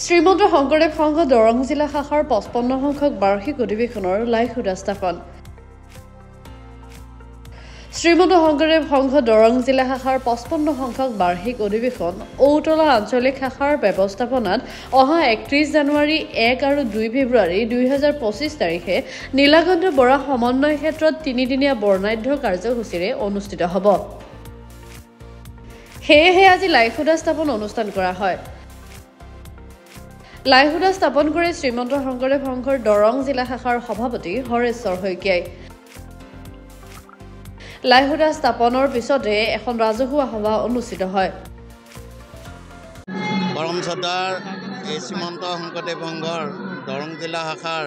শ্ৰীমন্ত শংকৰদেৱ সংঘ দৰং জিলা শাখাৰ 55 সংখ্যক বাৰ্ষিক অধিৱেশনৰ লাইভ উদাস্থাপন। শ্ৰীমন্ত শংকৰদেৱ সংঘ দৰং জিলা শাখাৰ 55 সংখ্যক বাৰ্ষিক অধিৱেশন ঔতলা আঞ্চলিক শাখাৰ ব্যৱস্থাপনাত অহা 31 জানুৱাৰী 1 আৰু 2 ফেব্ৰুৱাৰী 2025 তাৰিখে নীলাকণ্ঠ বৰা সমন্বয় ক্ষেত্ৰত তিনিদিনীয়া বৰ্ণাঢ্য কাৰ্যসূচীৰে অনুষ্ঠিত হ'ব। সেয়েহে আজি লাইভ উদাস্থাপন অনুষ্ঠান কৰা হয়। লাইভ উদাস্থাপন কৰে শ্ৰীমন্ত শংকৰদেৱ সংঘৰ দৰং জিলা শাখাৰ সভাপতি হৰেশ্বৰ শইকীয়াই। লাইভ উদাস্থাপনৰ পিছতে এখন ৰাজহুৱা সভা অনুষ্ঠিত হয়। পৰম শ্ৰদ্ধাৰ এই শ্ৰীমন্ত শংকৰদেৱ সংঘৰ দৰং জিলা শাখাৰ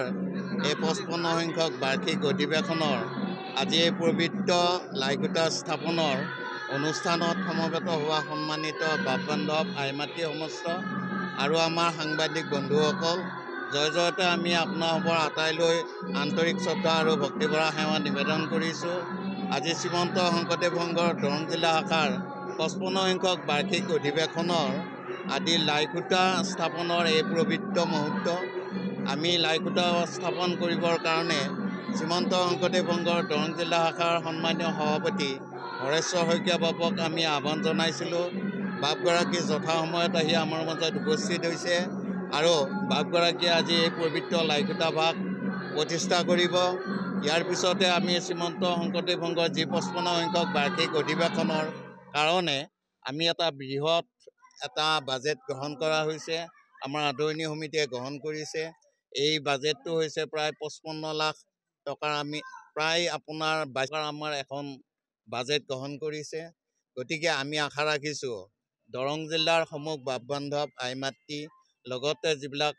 এই 55 সংখ্যক বাৰ্ষিক অধিৱেশনৰ আজি এই পবিত্ৰ লাইভ উদাস্থাপনৰ অনুষ্ঠানত সমবেত হোৱা সন্মানিত বাপ বান্ধৱ আই মাতৃ সমস্ত আৰু আমাৰ সাংবাদিক বন্ধুসকল, জয়তে আমি আপোনালোকৰ আটাইলৈ আন্তৰিক শ্ৰদ্ধা আৰু ভক্তিভৰা সেৱা নিবেদন কৰিছোঁ। আজি শ্ৰীমন্ত শংকৰদেৱ সংঘৰ দৰং জিলা শাখাৰ 55 সংখ্যক বাৰ্ষিক অধিৱেশনৰ আদি লাইখুটা স্থাপনৰ এই পবিত্ৰ মুহূৰ্ত। আমি লাইখুটা স্থাপন কৰিবৰ কাৰণে শ্ৰীমন্ত শংকৰদেৱ সংঘৰ দৰং জিলা শাখাৰ সন্মানীয় সভাপতি হৰেশ্বৰ শইকীয়া বাপক আমি আহ্বান জনাইছিলোঁ। বাপগৰাকী যথা সময়ত আহি আমাৰ মাজত উপস্থিত হৈছে আৰু বাপগৰাকীয়ে আজি এই পবিত্ৰ লাইখুটা ভাগ প্ৰতিষ্ঠা কৰিব। ইয়াৰ পিছতে আমি শ্ৰীমন্ত শংকৰদেৱ সংঘৰ যি 55 সংখ্যক বাৰ্ষিক অধিৱেশনৰ কাৰণে আমি এটা বৃহৎ বাজেট গ্ৰহণ কৰা হৈছে। আমাৰ আদৰণি সমিতিয়ে গ্ৰহণ কৰিছে। এই বাজেটটো হৈছে প্ৰায় 55 লাখ টকাৰ আমি প্ৰায় আপোনাৰ আমাৰ এখন বাজেট গ্ৰহণ কৰিছে। গতিকে আমি আশা ৰাখিছোঁ দৰং জিলাৰ সমূহ বাপ বান্ধৱ আই মাতৃ লগতে যিবিলাক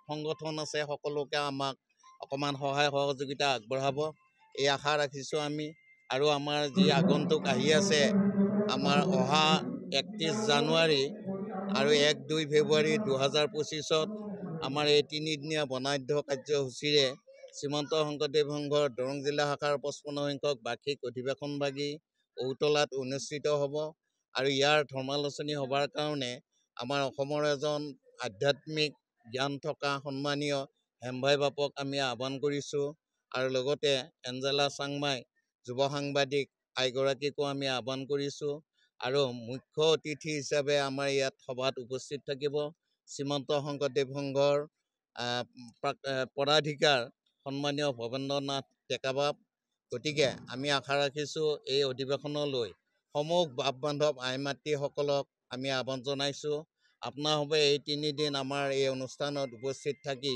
সংগঠন আছে সকলোকে আমাক অকণমান সহায় সহযোগিতা আগবঢ়াব, এই আশা ৰাখিছোঁ আমি। আৰু আমাৰ যি আগন্তুক আহি আছে আমাৰ অহা 31 জানুৱাৰী আৰু 1-2 ফেব্ৰুৱাৰী 2025 আমাৰ এই তিনিদিনীয়া বৰ্ণাঢ্য কাৰ্যসূচীৰে শ্ৰীমন্ত শংকৰদেৱ সংঘৰ দৰং জিলা শাখাৰ 55 সংখ্যক বাৰ্ষিক অধিৱেশনভাগি ঔতলাত অনুষ্ঠিত হ'ব। আৰু ইয়াৰ ধৰ্মালোচনী সভাৰ কাৰণে আমাৰ অসমৰ এজন আধ্যাত্মিক জ্ঞান থকা সন্মানীয় হেমভাই বাপক আমি আহ্বান কৰিছোঁ আৰু লগতে এঞ্জেলা চাংমাই যুৱ সাংবাদিক আইগৰাকীকো আমি আহ্বান কৰিছোঁ। আৰু মুখ্য অতিথি হিচাপে আমাৰ ইয়াত সভাত উপস্থিত থাকিব শ্ৰীমন্ত শংকৰদেৱ সংঘৰ পদাধিকাৰ সন্মানীয় ভৱেন্দ্ৰ নাথ ডেকা বাপ। গতিকে আমি আশা ৰাখিছোঁ এই অধিৱেশনলৈ সমূহ বাপ বান্ধৱ আই মাতৃসকলক আমি আহ্বান জনাইছোঁ। আপোনালোকে এই তিনিদিন আমাৰ এই অনুষ্ঠানত উপস্থিত থাকি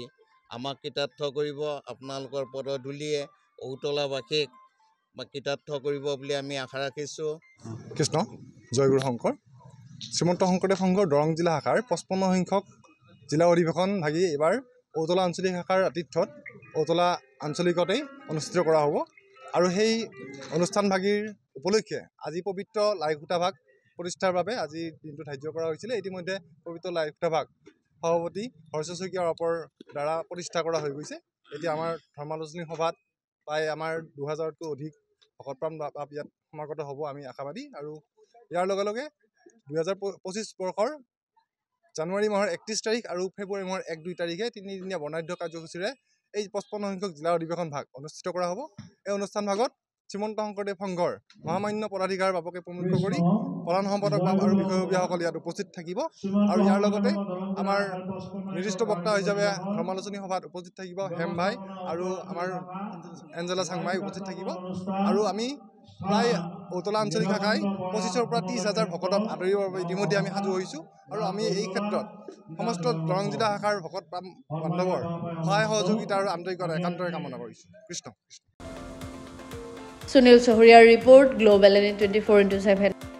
আমাক কৃতাৰ্থ কৰিব। আপোনালোকৰ পদধূলিয়ে ঔতলাবাসীক কৃতাৰ্থ কৰিব বুলি আমি আশা ৰাখিছোঁ। কৃষ্ণ জয়গুৰু শংকৰ। শ্ৰীমন্ত শংকৰদেৱ সংঘৰ দৰং জিলা শাখাৰ 55 সংখ্যক জিলা অধিৱেশন ভাগি এইবাৰ ঔতলা আঞ্চলিক শাখাৰ আতিথ্যত ঔতলা আঞ্চলিকতেই অনুষ্ঠিত কৰা হ'ব। আৰু সেই অনুষ্ঠানভাগিৰ উপলক্ষে আজি পবিত্ৰ লাইখুটা ভাগ প্ৰতিষ্ঠাৰ বাবে আজি দিনটো ধাৰ্য কৰা হৈছিলে। ইতিমধ্যে পবিত্ৰ লাইখুটা ভাগ সভাপতি হৰেশ্বৰ শইকীয়া বাপৰ দ্বাৰা প্ৰতিষ্ঠা কৰা হৈ গৈছে। এতিয়া আমাৰ ধৰ্মালোচনী সভাত প্ৰায় আমাৰ 2000তকৈ অধিক ভকতপ্ৰাণ বাপ ইয়াত সমাগত হ'ব আমি আশাবাদী। আৰু ইয়াৰ লগে লগে 2025 বৰ্ষৰ জানুৱাৰী মাহৰ 31 তাৰিখ আৰু ফেব্ৰুৱাৰী মাহৰ 1-2 তাৰিখে তিনিদিনীয়া বৰ্ণাঢ্য কাৰ্যসূচীৰে এই 55 সংখ্যক জিলা অধিৱেশন ভাগ অনুষ্ঠিত কৰা হ'ব। এই অনুষ্ঠান ভাগত শ্ৰীমন্ত শংকৰদেৱ সংঘৰ মহামান্য পদাধিকাৰ বাপকে প্ৰমুখ্য কৰি প্ৰধান সম্পাদক বাপ আৰু বিষয়ববীয়াসকল ইয়াত উপস্থিত থাকিব। আৰু ইয়াৰ লগতে আমাৰ নিৰ্দিষ্ট বক্তা হিচাপে ধৰ্মালোচনী সভাত উপস্থিত থাকিব হেমভাই আৰু আমাৰ এঞ্জেলা চাংমাই উপস্থিত থাকিব। আৰু আমি প্ৰায় ঔতলা আঞ্চলিক শাখাই 25,000 পৰা 30,000 ভকতক আদৰিবৰ বাবে ইতিমধ্যে আমি সাজু হৈছোঁ। আৰু আমি এই ক্ষেত্ৰত সমস্ত দৰং জিলা শাখাৰ ভকত বান্ধৱৰ সহায় সহযোগিতা আৰু আন্তৰিকতা একান্তৰে কামনা কৰিছোঁ। কৃষ্ণ। সুনীল চহৰীয়াৰ ৰিপৰ্ট, গ্লোবেল NN 24/7।